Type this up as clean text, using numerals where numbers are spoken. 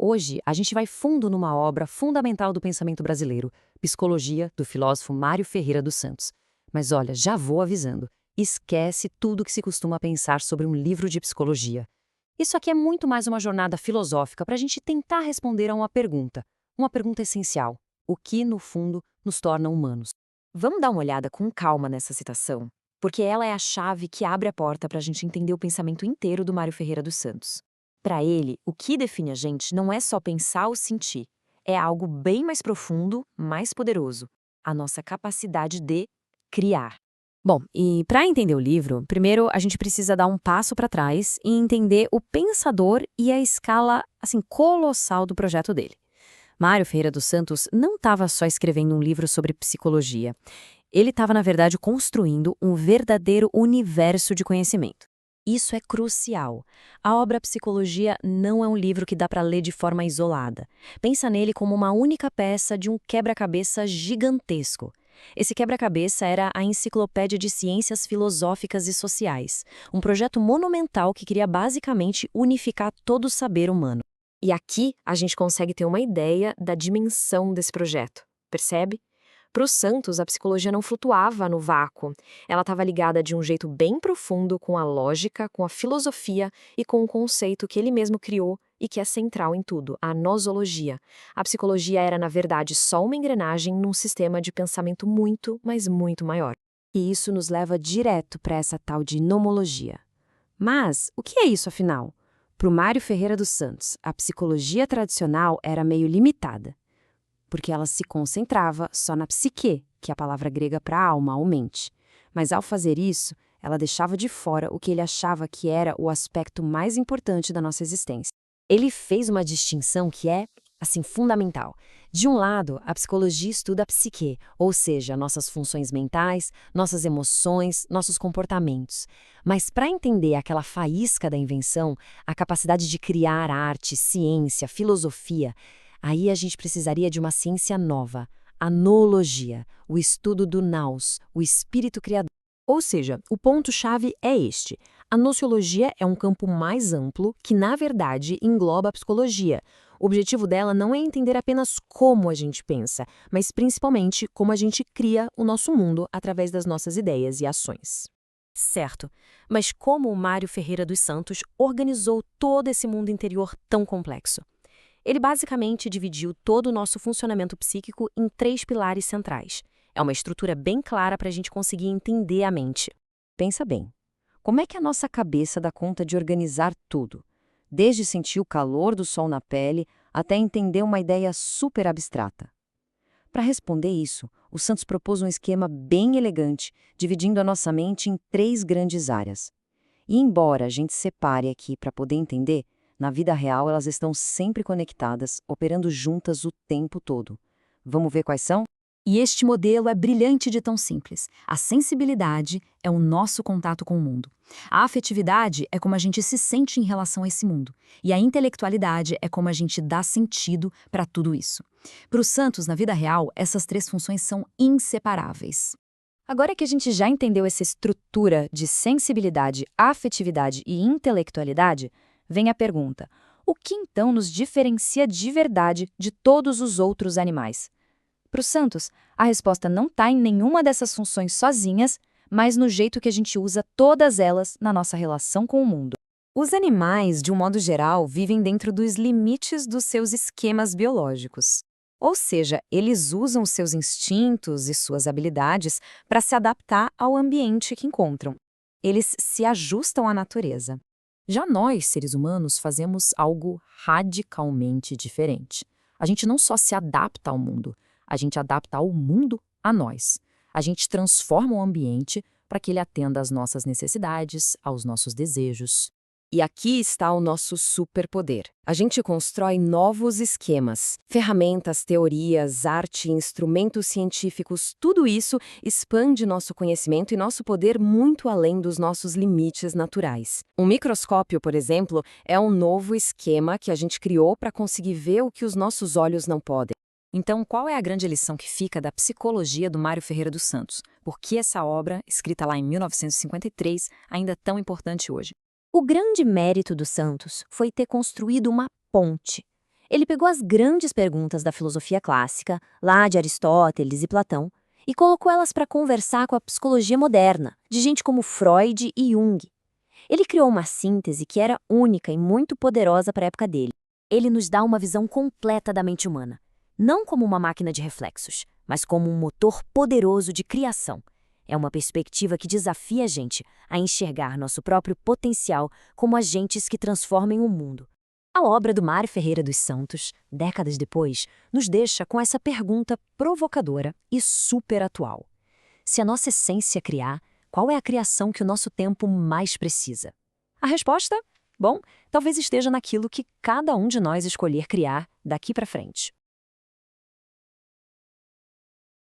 Hoje, a gente vai fundo numa obra fundamental do pensamento brasileiro, Psicologia, do filósofo Mário Ferreira dos Santos. Mas olha, já vou avisando, esquece tudo que se costuma pensar sobre um livro de psicologia. Isso aqui é muito mais uma jornada filosófica para a gente tentar responder a uma pergunta essencial: o que, no fundo, nos torna humanos? Vamos dar uma olhada com calma nessa citação, porque ela é a chave que abre a porta para a gente entender o pensamento inteiro do Mário Ferreira dos Santos. Para ele, o que define a gente não é só pensar ou sentir, é algo bem mais profundo, mais poderoso: a nossa capacidade de criar. Bom, e para entender o livro, primeiro a gente precisa dar um passo para trás e entender o pensador e a escala, assim, colossal do projeto dele. Mário Ferreira dos Santos não estava só escrevendo um livro sobre psicologia. Ele estava, na verdade, construindo um verdadeiro universo de conhecimento. Isso é crucial. A obra Psicologia não é um livro que dá para ler de forma isolada. Pensa nele como uma única peça de um quebra-cabeça gigantesco. Esse quebra-cabeça era a Enciclopédia de Ciências Filosóficas e Sociais, um projeto monumental que queria basicamente unificar todo o saber humano. E aqui a gente consegue ter uma ideia da dimensão desse projeto, percebe? Para o Santos, a psicologia não flutuava no vácuo. Ela estava ligada de um jeito bem profundo com a lógica, com a filosofia e com um conceito que ele mesmo criou e que é central em tudo, a nosologia. A psicologia era, na verdade, só uma engrenagem num sistema de pensamento muito, mas muito maior. E isso nos leva direto para essa tal de nomologia. Mas o que é isso, afinal? Para o Mário Ferreira dos Santos, a psicologia tradicional era meio limitada, porque ela se concentrava só na psique, que é a palavra grega para alma ou mente. Mas ao fazer isso, ela deixava de fora o que ele achava que era o aspecto mais importante da nossa existência. Ele fez uma distinção que é, assim, fundamental. De um lado, a psicologia estuda a psique, ou seja, nossas funções mentais, nossas emoções, nossos comportamentos. Mas para entender aquela faísca da invenção, a capacidade de criar arte, ciência, filosofia, aí a gente precisaria de uma ciência nova, a noologia, o estudo do nous, o espírito criador. Ou seja, o ponto-chave é este. A nociologia é um campo mais amplo que, na verdade, engloba a psicologia. O objetivo dela não é entender apenas como a gente pensa, mas principalmente como a gente cria o nosso mundo através das nossas ideias e ações. Certo, mas como o Mário Ferreira dos Santos organizou todo esse mundo interior tão complexo? Ele basicamente dividiu todo o nosso funcionamento psíquico em 3 pilares centrais. É uma estrutura bem clara para a gente conseguir entender a mente. Pensa bem, como é que a nossa cabeça dá conta de organizar tudo? Desde sentir o calor do sol na pele até entender uma ideia super abstrata. Para responder isso, o Santos propôs um esquema bem elegante, dividindo a nossa mente em 3 grandes áreas. E embora a gente separe aqui para poder entender, na vida real elas estão sempre conectadas, operando juntas o tempo todo. Vamos ver quais são? E este modelo é brilhante de tão simples. A sensibilidade é o nosso contato com o mundo. A afetividade é como a gente se sente em relação a esse mundo. E a intelectualidade é como a gente dá sentido para tudo isso. Para o Santos, na vida real, essas 3 funções são inseparáveis. Agora que a gente já entendeu essa estrutura de sensibilidade, afetividade e intelectualidade, vem a pergunta: o que então nos diferencia de verdade de todos os outros animais? Para o Santos, a resposta não está em nenhuma dessas funções sozinhas, mas no jeito que a gente usa todas elas na nossa relação com o mundo. Os animais, de um modo geral, vivem dentro dos limites dos seus esquemas biológicos. Ou seja, eles usam seus instintos e suas habilidades para se adaptar ao ambiente que encontram. Eles se ajustam à natureza. Já nós, seres humanos, fazemos algo radicalmente diferente. A gente não só se adapta ao mundo, a gente adapta o mundo a nós. A gente transforma o ambiente para que ele atenda às nossas necessidades, aos nossos desejos. E aqui está o nosso superpoder. A gente constrói novos esquemas, ferramentas, teorias, arte, instrumentos científicos, tudo isso expande nosso conhecimento e nosso poder muito além dos nossos limites naturais. Um microscópio, por exemplo, é um novo esquema que a gente criou para conseguir ver o que os nossos olhos não podem. Então, qual é a grande lição que fica da psicologia do Mário Ferreira dos Santos? Por que essa obra, escrita lá em 1953, ainda é tão importante hoje? O grande mérito dos Santos foi ter construído uma ponte. Ele pegou as grandes perguntas da filosofia clássica, lá de Aristóteles e Platão, e colocou elas para conversar com a psicologia moderna, de gente como Freud e Jung. Ele criou uma síntese que era única e muito poderosa para a época dele. Ele nos dá uma visão completa da mente humana, não como uma máquina de reflexos, mas como um motor poderoso de criação. É uma perspectiva que desafia a gente a enxergar nosso próprio potencial como agentes que transformem o mundo. A obra do Mário Ferreira dos Santos, décadas depois, nos deixa com essa pergunta provocadora e super atual. Se a nossa essência é criar, qual é a criação que o nosso tempo mais precisa? A resposta? Bom, talvez esteja naquilo que cada um de nós escolher criar daqui para frente.